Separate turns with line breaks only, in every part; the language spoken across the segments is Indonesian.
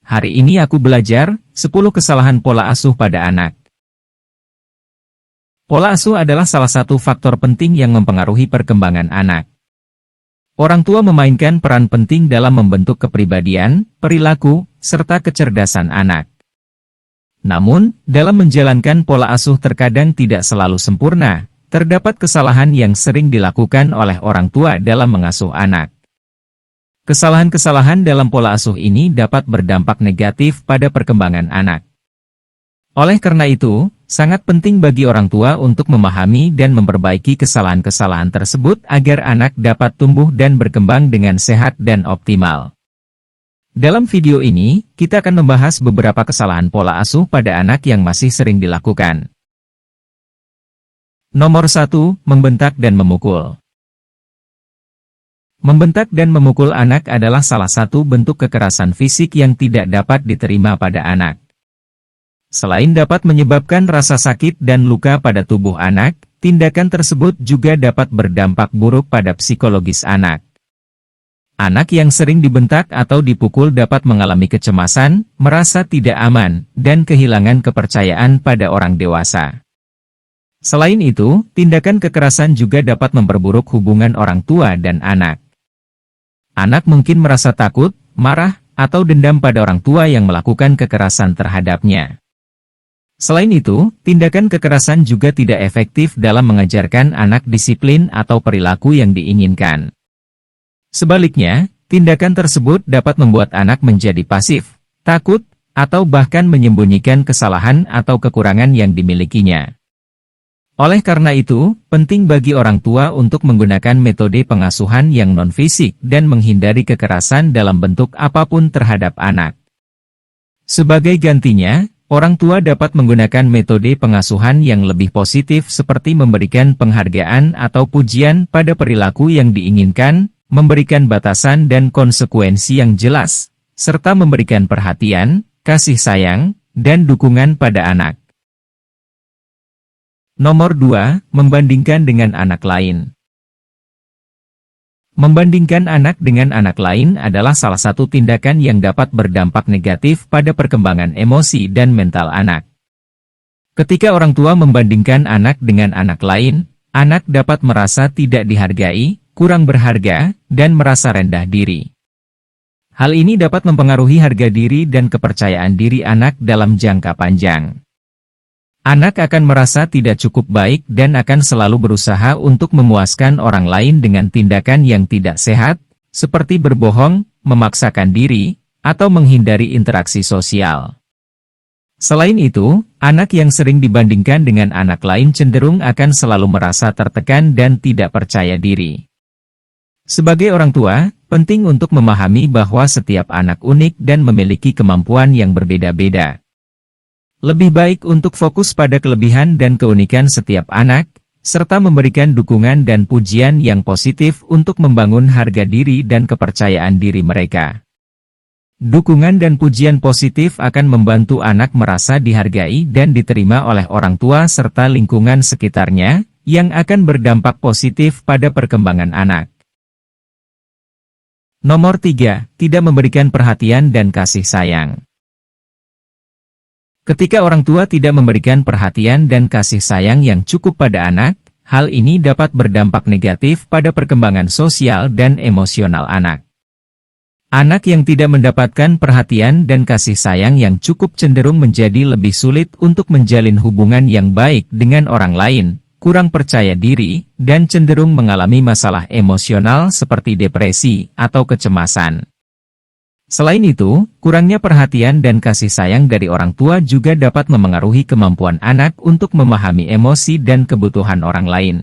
Hari ini aku belajar 10 kesalahan pola asuh pada anak. Pola asuh adalah salah satu faktor penting yang mempengaruhi perkembangan anak. Orang tua memainkan peran penting dalam membentuk kepribadian, perilaku, serta kecerdasan anak. Namun, dalam menjalankan pola asuh terkadang tidak selalu sempurna. Terdapat kesalahan yang sering dilakukan oleh orang tua dalam mengasuh anak. Kesalahan-kesalahan dalam pola asuh ini dapat berdampak negatif pada perkembangan anak. Oleh karena itu, sangat penting bagi orang tua untuk memahami dan memperbaiki kesalahan-kesalahan tersebut agar anak dapat tumbuh dan berkembang dengan sehat dan optimal. Dalam video ini, kita akan membahas beberapa kesalahan pola asuh pada anak yang masih sering dilakukan. Nomor 1, membentak dan memukul. Membentak dan memukul anak adalah salah satu bentuk kekerasan fisik yang tidak dapat diterima pada anak. Selain dapat menyebabkan rasa sakit dan luka pada tubuh anak, tindakan tersebut juga dapat berdampak buruk pada psikologis anak. Anak yang sering dibentak atau dipukul dapat mengalami kecemasan, merasa tidak aman, dan kehilangan kepercayaan pada orang dewasa. Selain itu, tindakan kekerasan juga dapat memperburuk hubungan orang tua dan anak. Anak mungkin merasa takut, marah, atau dendam pada orang tua yang melakukan kekerasan terhadapnya. Selain itu, tindakan kekerasan juga tidak efektif dalam mengajarkan anak disiplin atau perilaku yang diinginkan. Sebaliknya, tindakan tersebut dapat membuat anak menjadi pasif, takut, atau bahkan menyembunyikan kesalahan atau kekurangan yang dimilikinya. Oleh karena itu, penting bagi orang tua untuk menggunakan metode pengasuhan yang non-fisik dan menghindari kekerasan dalam bentuk apapun terhadap anak. Sebagai gantinya, orang tua dapat menggunakan metode pengasuhan yang lebih positif seperti memberikan penghargaan atau pujian pada perilaku yang diinginkan, memberikan batasan dan konsekuensi yang jelas, serta memberikan perhatian, kasih sayang, dan dukungan pada anak. Nomor 2, membandingkan dengan anak lain. Membandingkan anak dengan anak lain adalah salah satu tindakan yang dapat berdampak negatif pada perkembangan emosi dan mental anak. Ketika orang tua membandingkan anak dengan anak lain, anak dapat merasa tidak dihargai, kurang berharga, dan merasa rendah diri. Hal ini dapat mempengaruhi harga diri dan kepercayaan diri anak dalam jangka panjang. Anak akan merasa tidak cukup baik dan akan selalu berusaha untuk memuaskan orang lain dengan tindakan yang tidak sehat, seperti berbohong, memaksakan diri, atau menghindari interaksi sosial. Selain itu, anak yang sering dibandingkan dengan anak lain cenderung akan selalu merasa tertekan dan tidak percaya diri. Sebagai orang tua, penting untuk memahami bahwa setiap anak unik dan memiliki kemampuan yang berbeda-beda. Lebih baik untuk fokus pada kelebihan dan keunikan setiap anak, serta memberikan dukungan dan pujian yang positif untuk membangun harga diri dan kepercayaan diri mereka. Dukungan dan pujian positif akan membantu anak merasa dihargai dan diterima oleh orang tua serta lingkungan sekitarnya, yang akan berdampak positif pada perkembangan anak. Nomor 3, tidak memberikan perhatian dan kasih sayang. Ketika orang tua tidak memberikan perhatian dan kasih sayang yang cukup pada anak, hal ini dapat berdampak negatif pada perkembangan sosial dan emosional anak. Anak yang tidak mendapatkan perhatian dan kasih sayang yang cukup cenderung menjadi lebih sulit untuk menjalin hubungan yang baik dengan orang lain, kurang percaya diri, dan cenderung mengalami masalah emosional seperti depresi atau kecemasan. Selain itu, kurangnya perhatian dan kasih sayang dari orang tua juga dapat memengaruhi kemampuan anak untuk memahami emosi dan kebutuhan orang lain.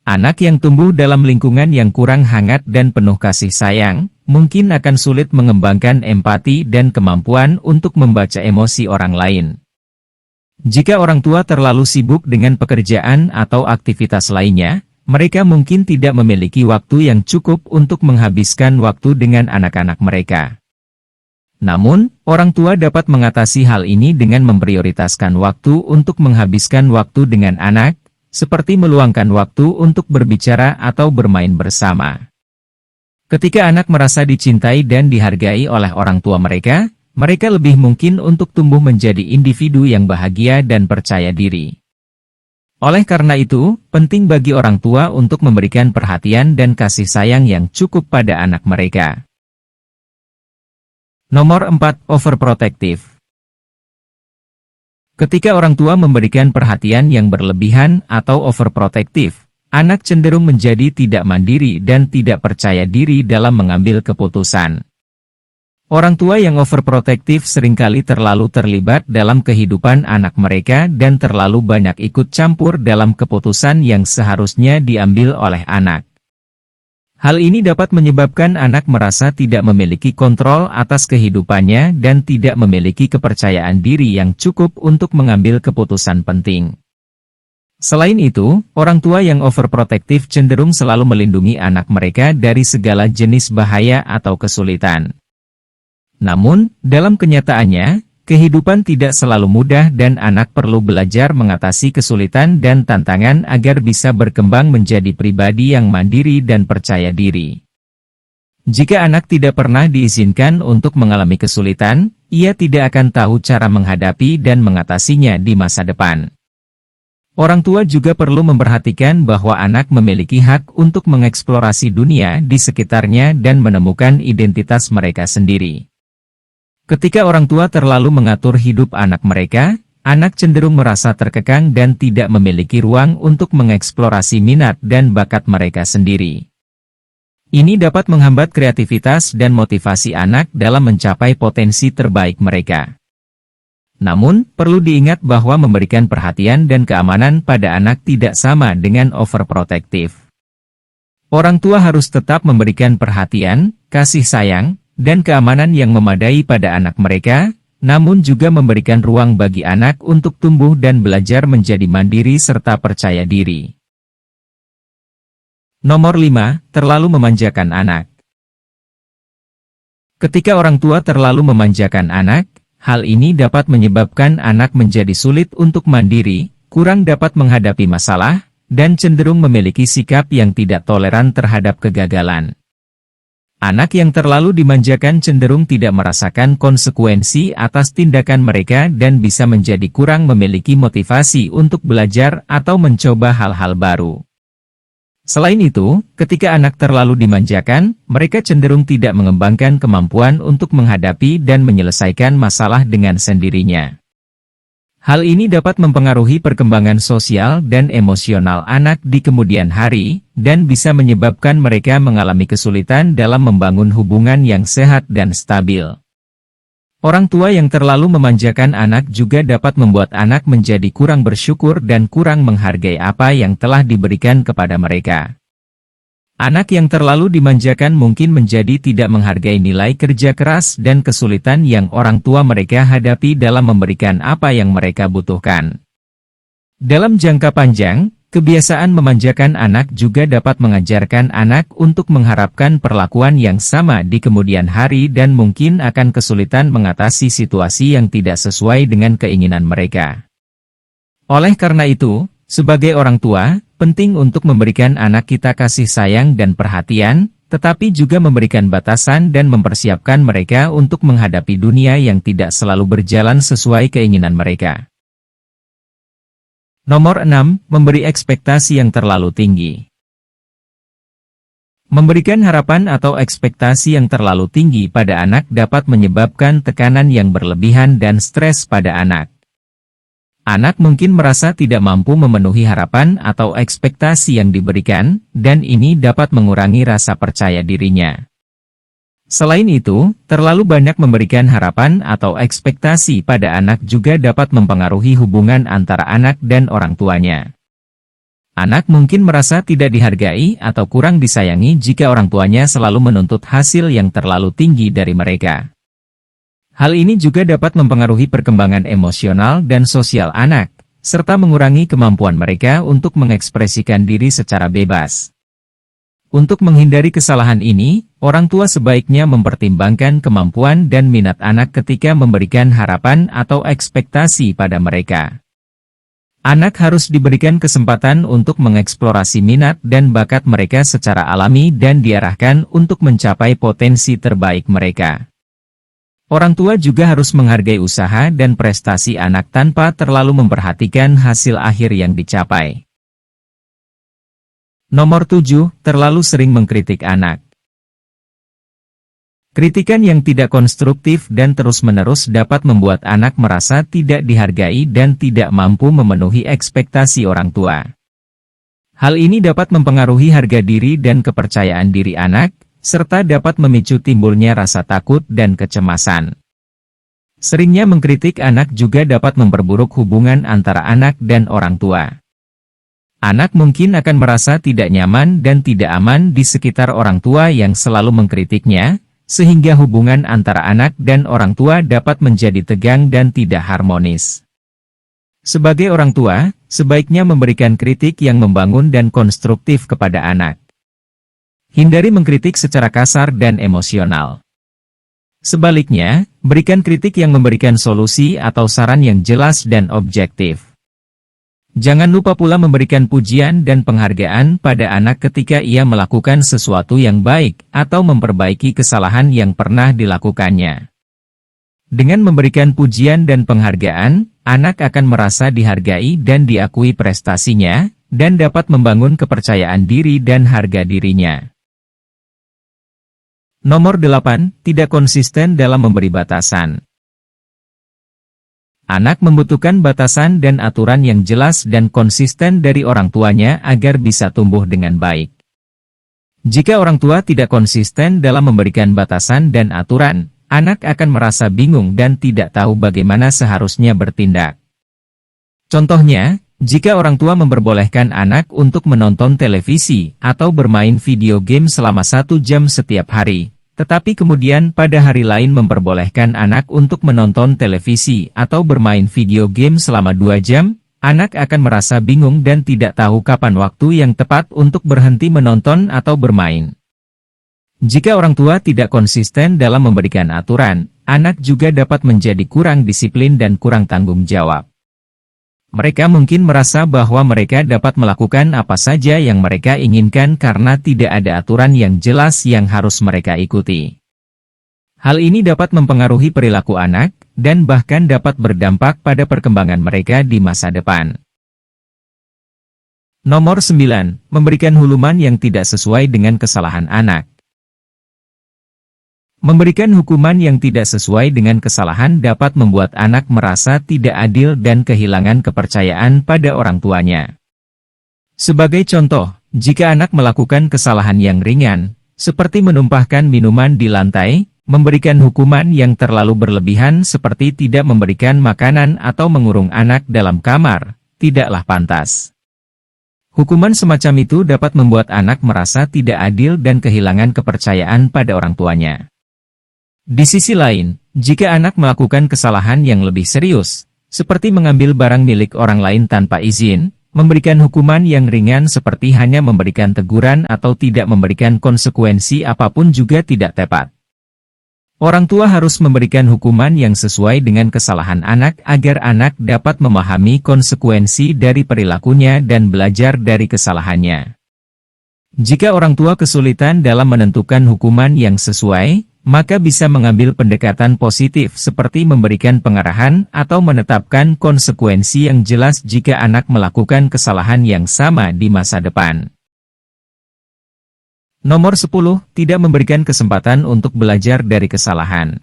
Anak yang tumbuh dalam lingkungan yang kurang hangat dan penuh kasih sayang, mungkin akan sulit mengembangkan empati dan kemampuan untuk membaca emosi orang lain. Jika orang tua terlalu sibuk dengan pekerjaan atau aktivitas lainnya, mereka mungkin tidak memiliki waktu yang cukup untuk menghabiskan waktu dengan anak-anak mereka. Namun, orang tua dapat mengatasi hal ini dengan memprioritaskan waktu untuk menghabiskan waktu dengan anak, seperti meluangkan waktu untuk berbicara atau bermain bersama. Ketika anak merasa dicintai dan dihargai oleh orang tua mereka, mereka lebih mungkin untuk tumbuh menjadi individu yang bahagia dan percaya diri. Oleh karena itu, penting bagi orang tua untuk memberikan perhatian dan kasih sayang yang cukup pada anak mereka. Nomor 4. Overprotective. Ketika orang tua memberikan perhatian yang berlebihan atau overprotective, anak cenderung menjadi tidak mandiri dan tidak percaya diri dalam mengambil keputusan. Orang tua yang overprotective seringkali terlalu terlibat dalam kehidupan anak mereka dan terlalu banyak ikut campur dalam keputusan yang seharusnya diambil oleh anak. Hal ini dapat menyebabkan anak merasa tidak memiliki kontrol atas kehidupannya dan tidak memiliki kepercayaan diri yang cukup untuk mengambil keputusan penting. Selain itu, orang tua yang overprotective cenderung selalu melindungi anak mereka dari segala jenis bahaya atau kesulitan. Namun, dalam kenyataannya, kehidupan tidak selalu mudah dan anak perlu belajar mengatasi kesulitan dan tantangan agar bisa berkembang menjadi pribadi yang mandiri dan percaya diri. Jika anak tidak pernah diizinkan untuk mengalami kesulitan, ia tidak akan tahu cara menghadapi dan mengatasinya di masa depan. Orang tua juga perlu memperhatikan bahwa anak memiliki hak untuk mengeksplorasi dunia di sekitarnya dan menemukan identitas mereka sendiri. Ketika orang tua terlalu mengatur hidup anak mereka, anak cenderung merasa terkekang dan tidak memiliki ruang untuk mengeksplorasi minat dan bakat mereka sendiri. Ini dapat menghambat kreativitas dan motivasi anak dalam mencapai potensi terbaik mereka. Namun, perlu diingat bahwa memberikan perhatian dan keamanan pada anak tidak sama dengan overprotective. Orang tua harus tetap memberikan perhatian, kasih sayang, dan keamanan yang memadai pada anak mereka, namun juga memberikan ruang bagi anak untuk tumbuh dan belajar menjadi mandiri serta percaya diri. Nomor 5. Terlalu memanjakan anak. Ketika orang tua terlalu memanjakan anak, hal ini dapat menyebabkan anak menjadi sulit untuk mandiri, kurang dapat menghadapi masalah, dan cenderung memiliki sikap yang tidak toleran terhadap kegagalan. Anak yang terlalu dimanjakan cenderung tidak merasakan konsekuensi atas tindakan mereka dan bisa menjadi kurang memiliki motivasi untuk belajar atau mencoba hal-hal baru. Selain itu, ketika anak terlalu dimanjakan, mereka cenderung tidak mengembangkan kemampuan untuk menghadapi dan menyelesaikan masalah dengan sendirinya. Hal ini dapat mempengaruhi perkembangan sosial dan emosional anak di kemudian hari, dan bisa menyebabkan mereka mengalami kesulitan dalam membangun hubungan yang sehat dan stabil. Orang tua yang terlalu memanjakan anak juga dapat membuat anak menjadi kurang bersyukur dan kurang menghargai apa yang telah diberikan kepada mereka. Anak yang terlalu dimanjakan mungkin menjadi tidak menghargai nilai kerja keras dan kesulitan yang orang tua mereka hadapi dalam memberikan apa yang mereka butuhkan. Dalam jangka panjang, kebiasaan memanjakan anak juga dapat mengajarkan anak untuk mengharapkan perlakuan yang sama di kemudian hari dan mungkin akan kesulitan mengatasi situasi yang tidak sesuai dengan keinginan mereka. Oleh karena itu, sebagai orang tua, penting untuk memberikan anak kita kasih sayang dan perhatian, tetapi juga memberikan batasan dan mempersiapkan mereka untuk menghadapi dunia yang tidak selalu berjalan sesuai keinginan mereka. Nomor 6. Memberi ekspektasi yang terlalu tinggi. Memberikan harapan atau ekspektasi yang terlalu tinggi pada anak dapat menyebabkan tekanan yang berlebihan dan stres pada anak. Anak mungkin merasa tidak mampu memenuhi harapan atau ekspektasi yang diberikan, dan ini dapat mengurangi rasa percaya dirinya. Selain itu, terlalu banyak memberikan harapan atau ekspektasi pada anak juga dapat mempengaruhi hubungan antara anak dan orang tuanya. Anak mungkin merasa tidak dihargai atau kurang disayangi jika orang tuanya selalu menuntut hasil yang terlalu tinggi dari mereka. Hal ini juga dapat mempengaruhi perkembangan emosional dan sosial anak, serta mengurangi kemampuan mereka untuk mengekspresikan diri secara bebas. Untuk menghindari kesalahan ini, orang tua sebaiknya mempertimbangkan kemampuan dan minat anak ketika memberikan harapan atau ekspektasi pada mereka. Anak harus diberikan kesempatan untuk mengeksplorasi minat dan bakat mereka secara alami dan diarahkan untuk mencapai potensi terbaik mereka. Orang tua juga harus menghargai usaha dan prestasi anak tanpa terlalu memperhatikan hasil akhir yang dicapai. Nomor 7, terlalu sering mengkritik anak. Kritikan yang tidak konstruktif dan terus-menerus dapat membuat anak merasa tidak dihargai dan tidak mampu memenuhi ekspektasi orang tua. Hal ini dapat mempengaruhi harga diri dan kepercayaan diri anak, serta dapat memicu timbulnya rasa takut dan kecemasan. Seringnya mengkritik anak juga dapat memperburuk hubungan antara anak dan orang tua. Anak mungkin akan merasa tidak nyaman dan tidak aman di sekitar orang tua yang selalu mengkritiknya, sehingga hubungan antara anak dan orang tua dapat menjadi tegang dan tidak harmonis. Sebagai orang tua, sebaiknya memberikan kritik yang membangun dan konstruktif kepada anak. Hindari mengkritik secara kasar dan emosional. Sebaliknya, berikan kritik yang memberikan solusi atau saran yang jelas dan objektif. Jangan lupa pula memberikan pujian dan penghargaan pada anak ketika ia melakukan sesuatu yang baik atau memperbaiki kesalahan yang pernah dilakukannya. Dengan memberikan pujian dan penghargaan, anak akan merasa dihargai dan diakui prestasinya, dan dapat membangun kepercayaan diri dan harga dirinya. Nomor 8, tidak konsisten dalam memberi batasan. Anak membutuhkan batasan dan aturan yang jelas dan konsisten dari orang tuanya agar bisa tumbuh dengan baik. Jika orang tua tidak konsisten dalam memberikan batasan dan aturan, anak akan merasa bingung dan tidak tahu bagaimana seharusnya bertindak. Contohnya, jika orang tua memperbolehkan anak untuk menonton televisi atau bermain video game selama 1 jam setiap hari, tetapi kemudian pada hari lain memperbolehkan anak untuk menonton televisi atau bermain video game selama 2 jam, anak akan merasa bingung dan tidak tahu kapan waktu yang tepat untuk berhenti menonton atau bermain. Jika orang tua tidak konsisten dalam memberikan aturan, anak juga dapat menjadi kurang disiplin dan kurang tanggung jawab. Mereka mungkin merasa bahwa mereka dapat melakukan apa saja yang mereka inginkan karena tidak ada aturan yang jelas yang harus mereka ikuti. Hal ini dapat mempengaruhi perilaku anak, dan bahkan dapat berdampak pada perkembangan mereka di masa depan. Nomor 9, memberikan huluman yang tidak sesuai dengan kesalahan anak. Memberikan hukuman yang tidak sesuai dengan kesalahan dapat membuat anak merasa tidak adil dan kehilangan kepercayaan pada orang tuanya. Sebagai contoh, jika anak melakukan kesalahan yang ringan, seperti menumpahkan minuman di lantai, memberikan hukuman yang terlalu berlebihan seperti tidak memberikan makanan atau mengurung anak dalam kamar, tidaklah pantas. Hukuman semacam itu dapat membuat anak merasa tidak adil dan kehilangan kepercayaan pada orang tuanya. Di sisi lain, jika anak melakukan kesalahan yang lebih serius, seperti mengambil barang milik orang lain tanpa izin, memberikan hukuman yang ringan seperti hanya memberikan teguran atau tidak memberikan konsekuensi apapun juga tidak tepat. Orang tua harus memberikan hukuman yang sesuai dengan kesalahan anak agar anak dapat memahami konsekuensi dari perilakunya dan belajar dari kesalahannya. Jika orang tua kesulitan dalam menentukan hukuman yang sesuai, maka bisa mengambil pendekatan positif seperti memberikan pengarahan atau menetapkan konsekuensi yang jelas jika anak melakukan kesalahan yang sama di masa depan. Nomor 10, tidak memberikan kesempatan untuk belajar dari kesalahan.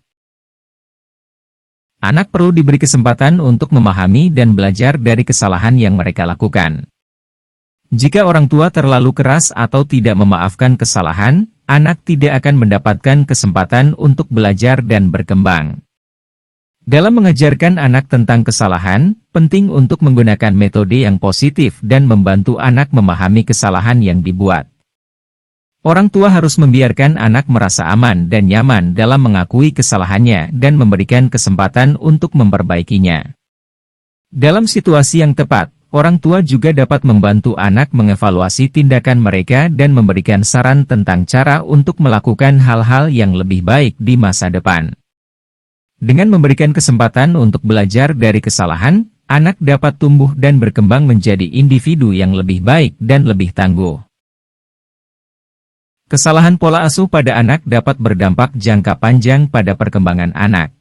Anak perlu diberi kesempatan untuk memahami dan belajar dari kesalahan yang mereka lakukan. Jika orang tua terlalu keras atau tidak memaafkan kesalahan, anak tidak akan mendapatkan kesempatan untuk belajar dan berkembang. Dalam mengajarkan anak tentang kesalahan, penting untuk menggunakan metode yang positif dan membantu anak memahami kesalahan yang dibuat. Orang tua harus membiarkan anak merasa aman dan nyaman dalam mengakui kesalahannya dan memberikan kesempatan untuk memperbaikinya. Dalam situasi yang tepat, orang tua juga dapat membantu anak mengevaluasi tindakan mereka dan memberikan saran tentang cara untuk melakukan hal-hal yang lebih baik di masa depan. Dengan memberikan kesempatan untuk belajar dari kesalahan, anak dapat tumbuh dan berkembang menjadi individu yang lebih baik dan lebih tangguh. Kesalahan pola asuh pada anak dapat berdampak jangka panjang pada perkembangan anak.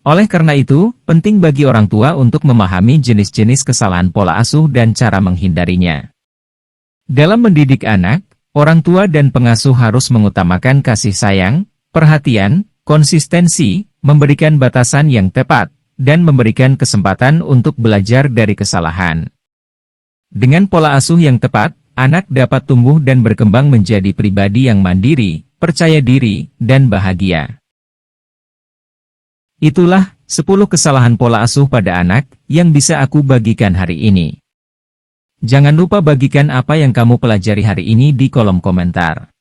Oleh karena itu, penting bagi orang tua untuk memahami jenis-jenis kesalahan pola asuh dan cara menghindarinya. Dalam mendidik anak, orang tua dan pengasuh harus mengutamakan kasih sayang, perhatian, konsistensi, memberikan batasan yang tepat, dan memberikan kesempatan untuk belajar dari kesalahan. Dengan pola asuh yang tepat, anak dapat tumbuh dan berkembang menjadi pribadi yang mandiri, percaya diri, dan bahagia. Itulah 10 kesalahan pola asuh pada anak yang bisa aku bagikan hari ini. Jangan lupa bagikan apa yang kamu pelajari hari ini di kolom komentar.